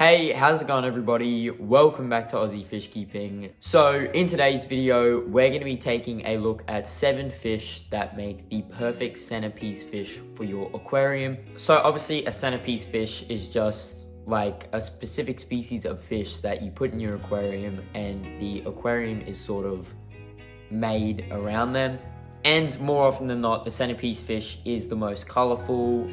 Hey, how's it going everybody? Welcome back to Aussie Fish Keeping. So in today's video, we're going to be taking a look at 7 fish that make the perfect centerpiece fish for your aquarium. So obviously a centerpiece fish is just like a specific species of fish that you put in your aquarium and the aquarium is sort of made around them. And more often than not, the centerpiece fish is the most colorful,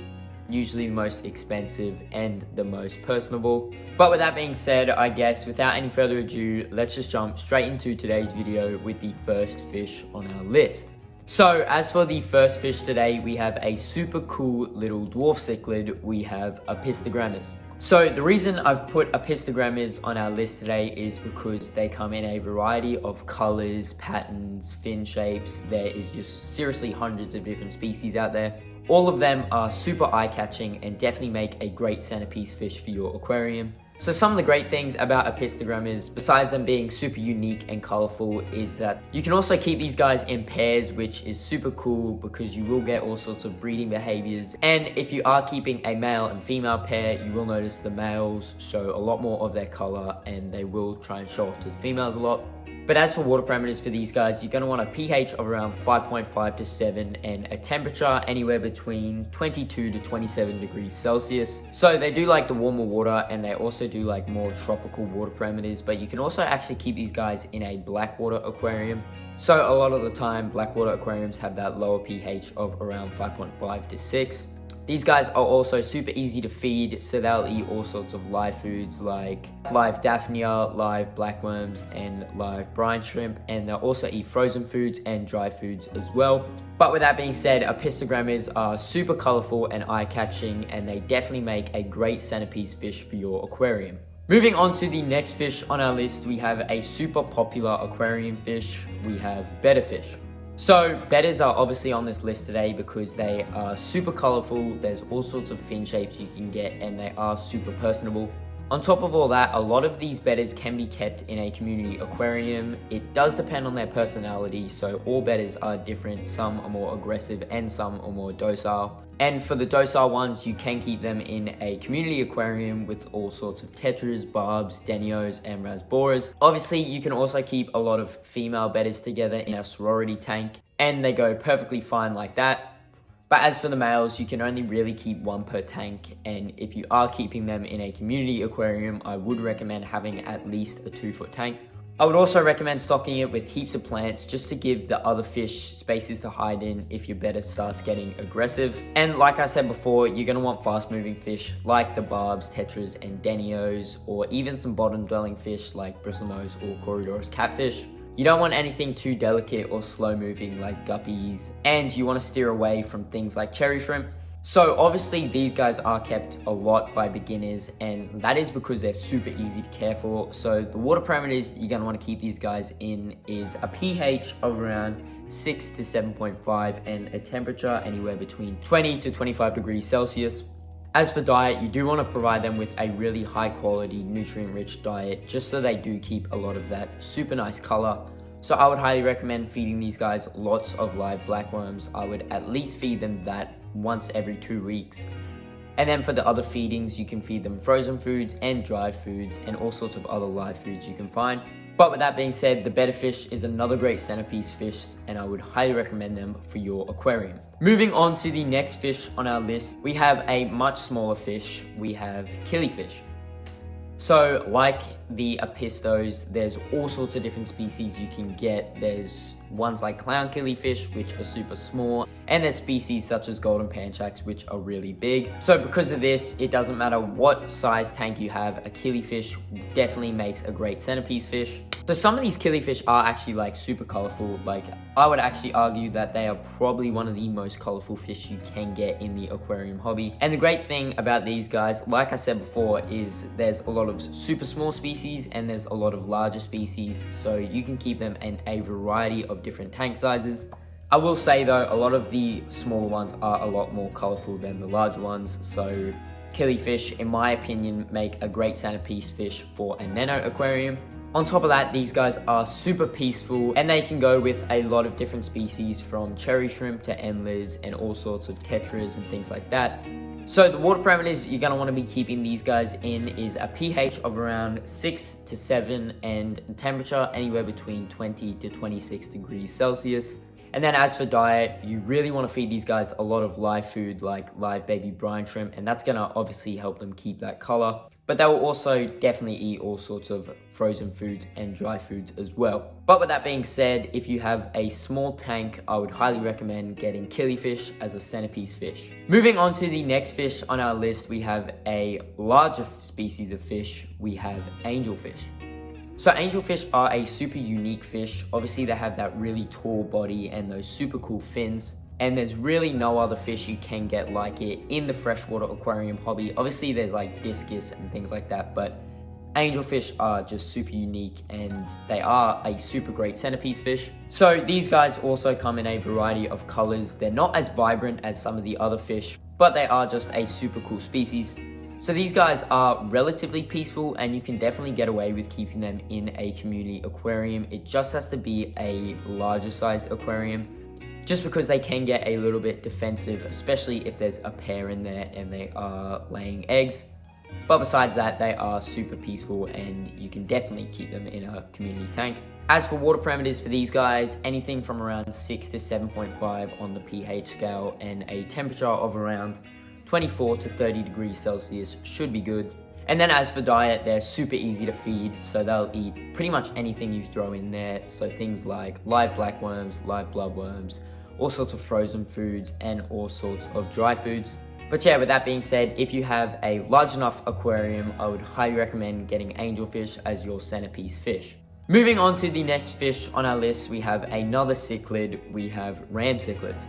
usually the most expensive, and the most personable. But with that being said, I guess without any further ado, let's just jump straight into today's video with the first fish on our list. So as for the first fish today, we have a super cool little dwarf cichlid. We have Apistogrammas. So the reason I've put Apistogrammas on our list today is because they come in a variety of colors, patterns, fin shapes. There is just seriously hundreds of different species out there. All of them are super eye-catching and definitely make a great centerpiece fish for your aquarium. So some of the great things about Apistogrammas, besides them being super unique and colorful, is that you can also keep these guys in pairs, which is super cool because you will get all sorts of breeding behaviors. And if you are keeping a male and female pair, you will notice the males show a lot more of their color and they will try and show off to the females a lot. But as for water parameters for these guys, you're going to want a pH of around 5.5 to 7 and a temperature anywhere between 22 to 27 degrees Celsius. So they do like the warmer water and they also do like more tropical water parameters, but you can also actually keep these guys in a blackwater aquarium. So a lot of the time, blackwater aquariums have that lower pH of around 5.5 to 6. These guys are also super easy to feed, so they'll eat all sorts of live foods like live daphnia, live blackworms, and live brine shrimp, and they'll also eat frozen foods and dry foods as well. But with that being said, Apistogrammas are super colorful and eye-catching, and they definitely make a great centerpiece fish for your aquarium. Moving on to the next fish on our list, we have a super popular aquarium fish. We have Betta fish. So bettas are obviously on this list today because they are super colorful, there's all sorts of fin shapes you can get, and they are super personable. On top of all that, a lot of these bettas can be kept in a community aquarium. It does depend on their personality, so all bettas are different. Some are more aggressive and some are more docile. And for the docile ones, you can keep them in a community aquarium with all sorts of tetras, barbs, denios, and rasboras. Obviously, you can also keep a lot of female bettas together in a sorority tank, and they go perfectly fine like that. But as for the males, you can only really keep one per tank, and if you are keeping them in a community aquarium, I would recommend having at least a 2-foot tank. I would also recommend stocking it with heaps of plants just to give the other fish spaces to hide in if your betta starts getting aggressive. And like I said before, you're going to want fast moving fish like the barbs, tetras, and denios, or even some bottom dwelling fish like bristlenose or corydoras catfish. You don't want anything too delicate or slow moving like guppies, and you want to steer away from things like cherry shrimp. So obviously these guys are kept a lot by beginners, and that is because they're super easy to care for. So the water parameters you're going to want to keep these guys in is a pH of around 6 to 7.5 and a temperature anywhere between 20 to 25 degrees Celsius. As for diet, you do want to provide them with a really high quality, nutrient-rich diet, just so they do keep a lot of that super nice color. So I would highly recommend feeding these guys lots of live blackworms. I would at least feed them that once every 2 weeks. And then for the other feedings, you can feed them frozen foods and dry foods and all sorts of other live foods you can find. But with that being said, the Betta fish is another great centerpiece fish, and I would highly recommend them for your aquarium. Moving on to the next fish on our list, we have a much smaller fish. We have Killifish. So like the Apistos, there's all sorts of different species you can get. There's ones like clown killifish, which are super small, and there's species such as golden panchaks, which are really big. So because of this, it doesn't matter what size tank you have, a killifish definitely makes a great centerpiece fish. So some of these killifish are actually like super colorful. Like I would actually argue that they are probably one of the most colorful fish you can get in the aquarium hobby. And the great thing about these guys, like I said before, is there's a lot of super small species and there's a lot of larger species. So you can keep them in a variety of different tank sizes. I will say though, a lot of the smaller ones are a lot more colorful than the larger ones. So killifish, in my opinion, make a great centerpiece fish for a nano aquarium. On top of that, these guys are super peaceful and they can go with a lot of different species from cherry shrimp to endlers and all sorts of tetras and things like that. So the water parameters you're going to want to be keeping these guys in is a pH of around 6 to 7 and temperature anywhere between 20 to 26 degrees Celsius. And then as for diet, you really want to feed these guys a lot of live food like live baby brine shrimp, and that's going to obviously help them keep that color. But they will also definitely eat all sorts of frozen foods and dry foods as well. But with that being said, if you have a small tank, I would highly recommend getting killifish as a centerpiece fish. Moving on to the next fish on our list, we have a larger species of fish. We have angelfish. So angelfish are a super unique fish. Obviously they have that really tall body and those super cool fins. And there's really no other fish you can get like it in the freshwater aquarium hobby. Obviously there's like discus and things like that, but angelfish are just super unique and they are a super great centerpiece fish. So these guys also come in a variety of colors. They're not as vibrant as some of the other fish, but they are just a super cool species. So these guys are relatively peaceful and you can definitely get away with keeping them in a community aquarium. It just has to be a larger sized aquarium, just because they can get a little bit defensive, especially if there's a pair in there and they are laying eggs. But besides that, they are super peaceful and you can definitely keep them in a community tank. As for water parameters for these guys, anything from around 6 to 7.5 on the pH scale and a temperature of around 24 to 30 degrees Celsius should be good. And then as for diet, they're super easy to feed, so they'll eat pretty much anything you throw in there. So things like live blackworms, live bloodworms, all sorts of frozen foods, and all sorts of dry foods. But yeah, with that being said, if you have a large enough aquarium, I would highly recommend getting angelfish as your centerpiece fish. Moving on to the next fish on our list, we have another cichlid. We have ram cichlids.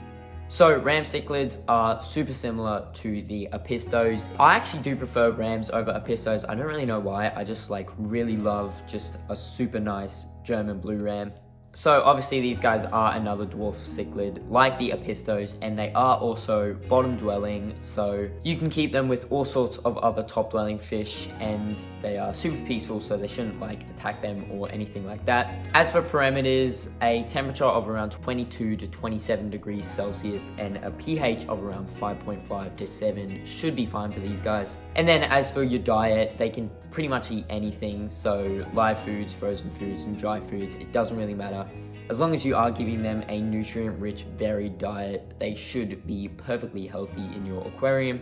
So ram cichlids are super similar to the apistos. I actually do prefer rams over apistos. I don't really know why. I just really love just a super nice German blue ram. So obviously these guys are another dwarf cichlid like the apistos, and they are also bottom dwelling, so you can keep them with all sorts of other top dwelling fish, and they are super peaceful, so they shouldn't attack them or anything like that. As for parameters, a temperature of around 22 to 27 degrees Celsius and a pH of around 5.5 to 7 should be fine for these guys. And then as for your diet, they can pretty much eat anything, so live foods, frozen foods, and dry foods, it doesn't really matter. As long as you are giving them a nutrient-rich, varied diet, they should be perfectly healthy in your aquarium.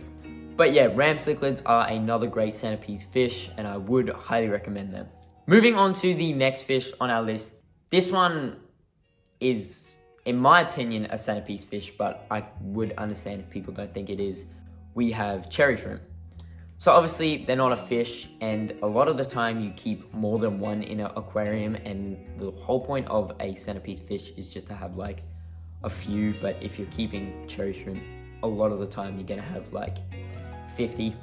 But yeah, ram cichlids are another great centerpiece fish, and I would highly recommend them. Moving on to the next fish on our list. This one is, in my opinion, a centerpiece fish, but I would understand if people don't think it is. We have cherry shrimp. So obviously they're not a fish, and a lot of the time you keep more than one in an aquarium, and the whole point of a centerpiece fish is just to have a few. But if you're keeping cherry shrimp, a lot of the time you're gonna have 50.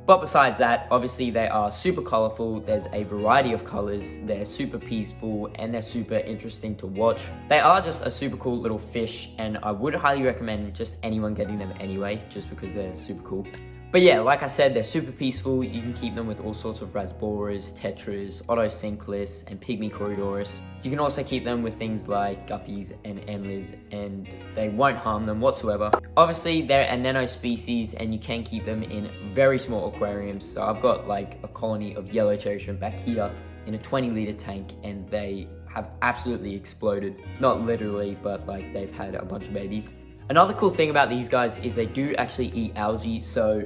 But besides that, obviously they are super colorful. There's a variety of colors. They're super peaceful and they're super interesting to watch. They are just a super cool little fish, and I would highly recommend just anyone getting them anyway, just because they're super cool. But yeah, like I said, they're super peaceful. You can keep them with all sorts of rasboras, tetras, otocinclus, and pygmy corydorus. You can also keep them with things like guppies and endlers, and they won't harm them whatsoever. Obviously, they're a nano species, and you can keep them in very small aquariums. So I've got a colony of yellow cherry shrimp back here in a 20-liter tank, and they have absolutely exploded. Not literally, but they've had a bunch of babies. Another cool thing about these guys is they do actually eat algae. So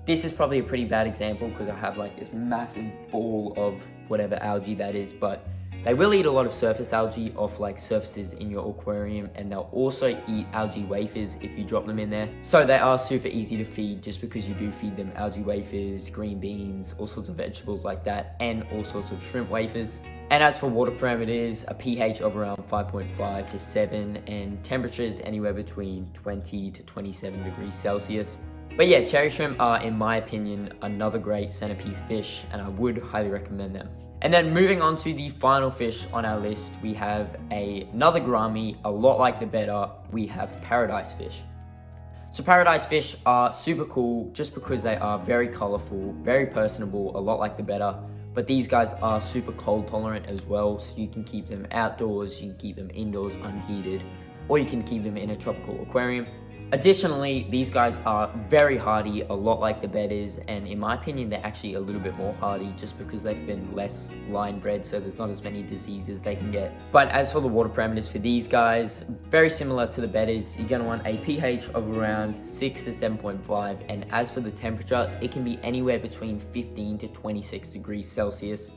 this is probably a pretty bad example because I have this massive ball of whatever algae that is, but they will eat a lot of surface algae off surfaces in your aquarium, and they'll also eat algae wafers if you drop them in there. So they are super easy to feed just because you do feed them algae wafers, green beans, all sorts of vegetables like that, and all sorts of shrimp wafers. And as for water parameters, a pH of around 5.5 to 7 and temperatures anywhere between 20 to 27 degrees Celsius. But yeah, cherry shrimp are, in my opinion, another great centerpiece fish, and I would highly recommend them. And then moving on to the final fish on our list, we have another gourami, a lot like the Betta. We have paradise fish. So paradise fish are super cool just because they are very colorful, very personable, a lot like the Betta, but these guys are super cold tolerant as well, so you can keep them outdoors, you can keep them indoors unheated, or you can keep them in a tropical aquarium. Additionally, these guys are very hardy, a lot like the Bettas, and in my opinion, they're actually a little bit more hardy just because they've been less line bred, so there's not as many diseases they can get. But as for the water parameters for these guys, very similar to the Bettas, you're going to want a pH of around 6 to 7.5, and as for the temperature, it can be anywhere between 15 to 26 degrees Celsius.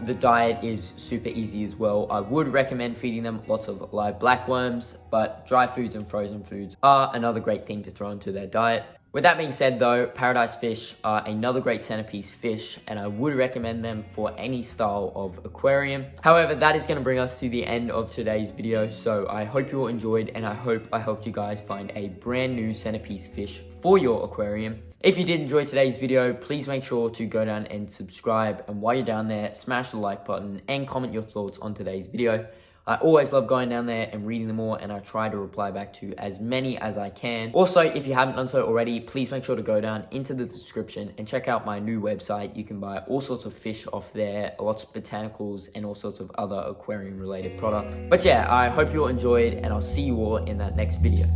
The diet is super easy as well. I would recommend feeding them lots of live blackworms, but dry foods and frozen foods are another great thing to throw into their diet. With that being said though, paradise fish are another great centerpiece fish, and I would recommend them for any style of aquarium. However, that is going to bring us to the end of today's video, so I hope you all enjoyed, and I hope I helped you guys find a brand new centerpiece fish for your aquarium. If you did enjoy today's video, please make sure to go down and subscribe, and while you're down there, smash the like button and comment your thoughts on today's video. I always love going down there and reading them all, and I try to reply back to as many as I can. Also, if you haven't done so already, please make sure to go down into the description and check out my new website. You can buy all sorts of fish off there, lots of botanicals, and all sorts of other aquarium related products. But yeah, I hope you all enjoyed, and I'll see you all in that next video.